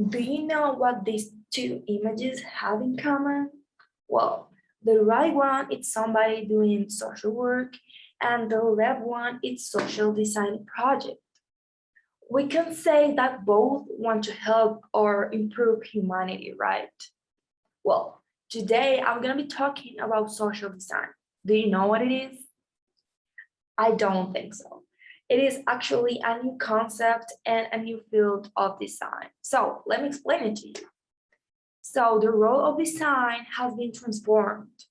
Do you know what these two images have in common? Well, the right one is somebody doing social work, and the left one is social design project. We can say that both want to help or improve humanity, right? Well, today I'm gonna be talking about social design. Do you know what it is? I don't think so. It is actually a new concept and a new field of design. So let me explain it to you. So the role of design has been transformed,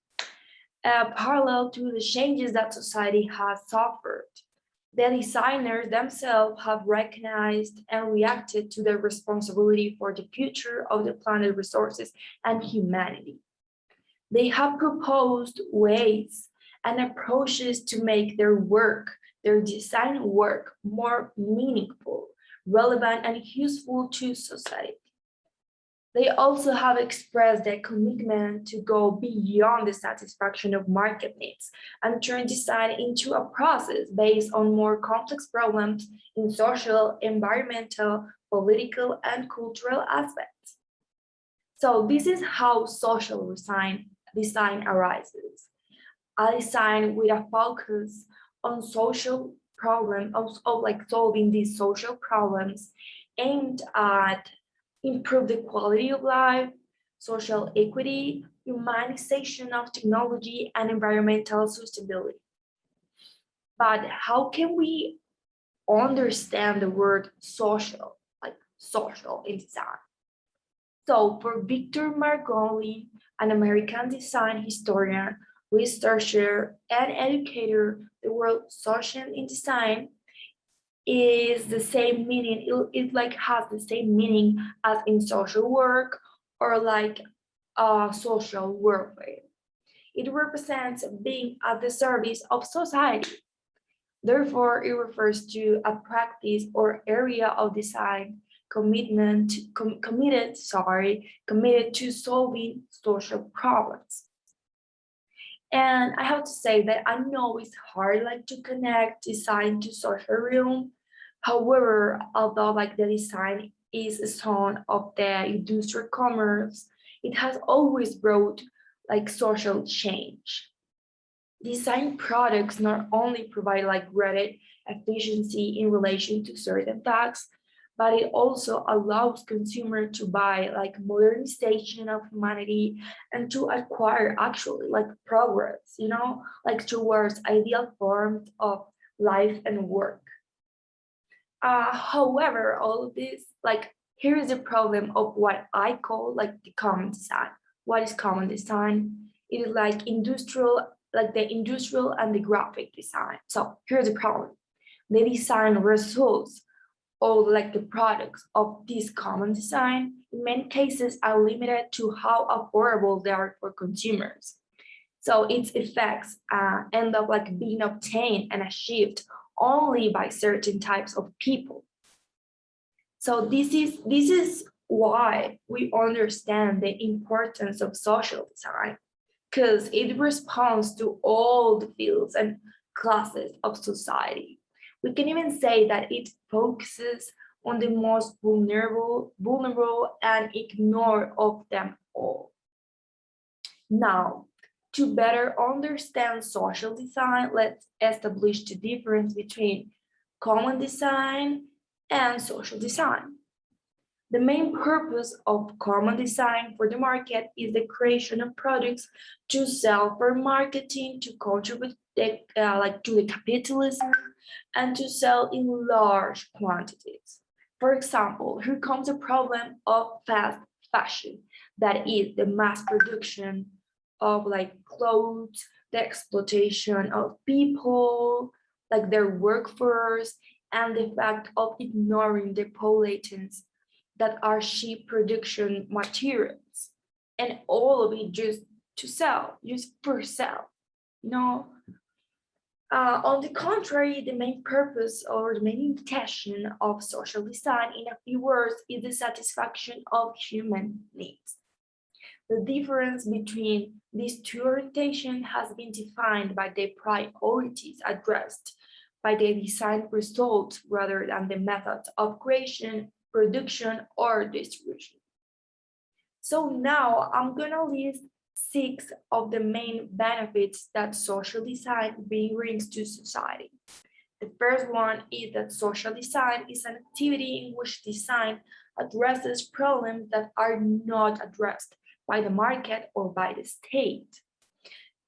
parallel to the changes that society has suffered. The designers themselves have recognized and reacted to their responsibility for the future of the planet resources and humanity. They have proposed ways and approaches to make their design work, more meaningful, relevant, and useful to society. They also have expressed their commitment to go beyond the satisfaction of market needs and turn design into a process based on more complex problems in social, environmental, political, and cultural aspects. So this is how social design arises. A design with a focus on social problems, of like solving these social problems aimed at improve the quality of life, social equity, humanization of technology, and environmental sustainability. But how can we understand the word social, like social in design? So for Victor Margolin, an American design historian, researcher, and educator, the word social in design is the same meaning. It like has the same meaning as in social work or like social warfare. It represents being at the service of society. Therefore, it refers to a practice or area of design committed to solving social problems. And I have to say that I know it's hard like to connect design to social realm. However, although like the design is a son of the industrial commerce, it has always brought like social change. Design products not only provide like greater efficiency in relation to certain tasks, but it also allows consumer to buy like modernization of humanity and to acquire actually like progress, like towards ideal forms of life and work. However, all of this, like, here is the problem of what I call like the common design. What is common design? It is like the industrial and the graphic design. So here's the problem. The design results or like the products of this common design in many cases are limited to how affordable they are for consumers. So its effects end up like being obtained and achieved only by certain types of people. So this is why we understand the importance of social design, because it responds to all the fields and classes of society. We can even say that it focuses on the most vulnerable and ignore of them all. Now, to better understand social design, let's establish the difference between common design and social design. The main purpose of common design for the market is the creation of products to sell for marketing, to contribute to the capitalism, and to sell in large quantities. For example, here comes a problem of fast fashion, that is the mass production of like clothes, the exploitation of people, like their workforce, and the fact of ignoring the pollutants that are cheap production materials, and all of it just for sale. You know, on the contrary, the main purpose or the main intention of social design, in a few words, is the satisfaction of human needs. The difference between these two orientations has been defined by the priorities addressed by the design results rather than the methods of creation, production, or distribution. So now I'm gonna list 6 of the main benefits that social design brings to society. The first one is that social design is an activity in which design addresses problems that are not addressed by the market or by the state.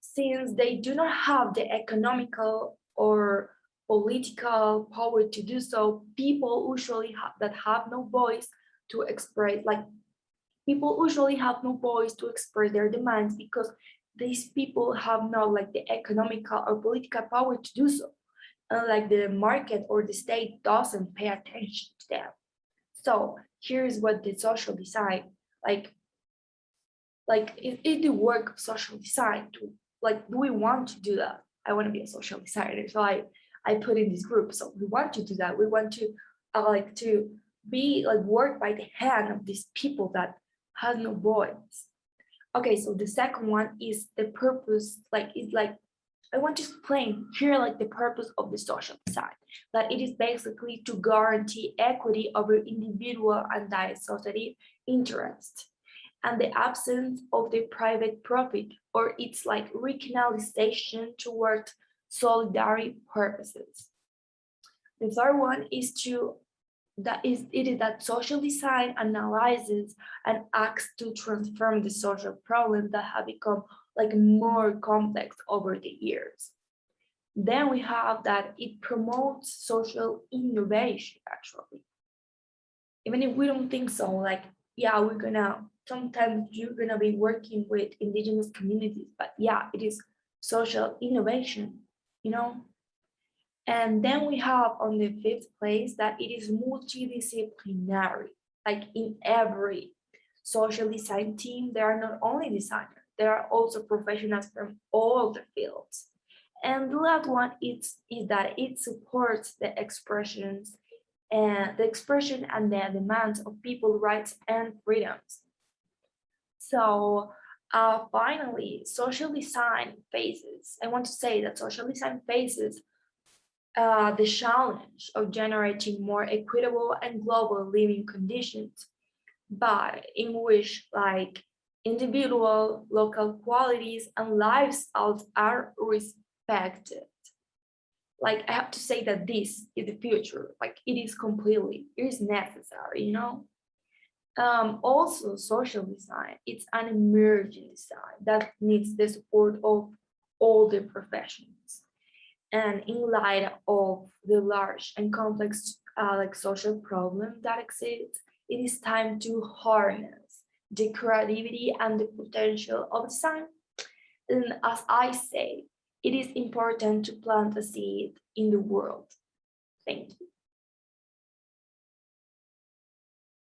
Since they do not have the economical or political power to do so, people usually that have no voice to express, like people usually have no voice to express their demands because these people have not like the economical or political power to do so. Like the market or the state doesn't pay attention to them. So here's what the social design, like it the work of social design to like, do we want to do that? I want to be a social designer, so I put in this group. So we want to do that. We want to like to be like work by the hand of these people that has no voice. Okay, so the second one is the purpose, like it's like I want to explain here like the purpose of the social design, that it is basically to guarantee equity over individual and society interest and the absence of the private profit or its like recanalization toward solidarity purposes. The third one is to that is it is that social design analyzes and acts to transform the social problems that have become like more complex over the years. Then we have that it promotes social innovation actually. Even if we don't think so, like yeah, we're gonna sometimes you're gonna be working with indigenous communities, but yeah, it is social innovation, you know. And then we have on the fifth place that it is multidisciplinary. Like in every social design team, there are not only designers, there are also professionals from all the fields. And the last one is that it supports the expressions and the expression and the demands of people's rights and freedoms. So finally, social design faces, I want to say that social design faces the challenge of generating more equitable and global living conditions, but in which like individual local qualities and lifestyles are respected. Like I have to say that this is the future, like it is completely, it is necessary, you know. Also social design, it's an emerging design that needs the support of all the professions. And in light of the large and complex like social problem that exists, it is time to harness the creativity and the potential of design. And as I say, it is important to plant a seed in the world. Thank you.